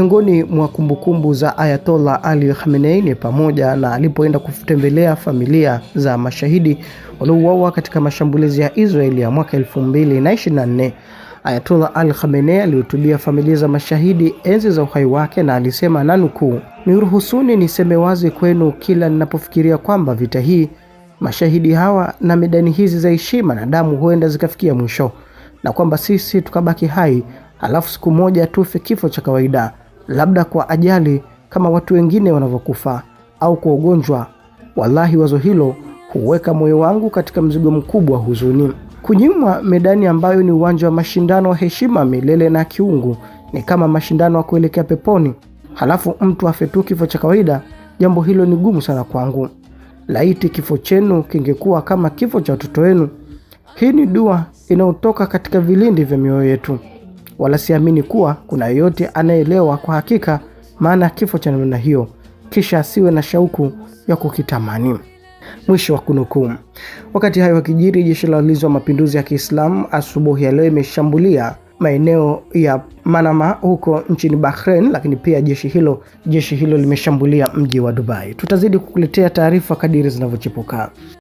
Miongoni mwa kumbukumbu za Ayatollah Ali Khamenei ni pamoja na alipoenda kutembelea familia za mashahidi waliouawa katika mashambulizi ya Israeli ya mwaka 2024. Ayatollah Ali Khamenei alihutubia familia za mashahidi enzi za uhai wake na alisema, na nukuu, "Niruhusuni niseme wazi kwenu kila ninapofikiria kwamba vita hii, mashahidi hawa na medani hizi za heshima na damu huenda zikafikia mwisho, na kwamba sisi tukabaki hai halafu siku moja tufe kifo cha kawaida, labda kwa ajali kama watu wengine wanavyokufa au kwa ugonjwa. Wallahi, wazo hilo huweka moyo wangu katika mzigo mkubwa wa huzuni. Kunyimwa medani ambayo ni uwanja wa mashindano wa heshima milele na kiungu ni kama mashindano ya kuelekea peponi, halafu mtu afe tu kifo cha kawaida. Jambo hilo ni gumu sana kwangu. Laiti kifo chenu kingekuwa kama kifo cha watoto wenu." Hii ni dua inayotoka katika vilindi vya mioyo yetu. Wala siamini kuwa kuna yeyote anayeelewa kwa hakika maana kifo cha namna hiyo kisha asiwe na shauku ya kukitamani. Mwisho wa kunukuu. Wakati hayo wakijiri, jeshi la walinzi wa mapinduzi ya Kiislamu asubuhi ya leo imeshambulia maeneo ya Manama huko nchini Bahrain, lakini pia jeshi hilo limeshambulia mji wa Dubai. Tutazidi kukuletea taarifa kadiri zinavyochipuka.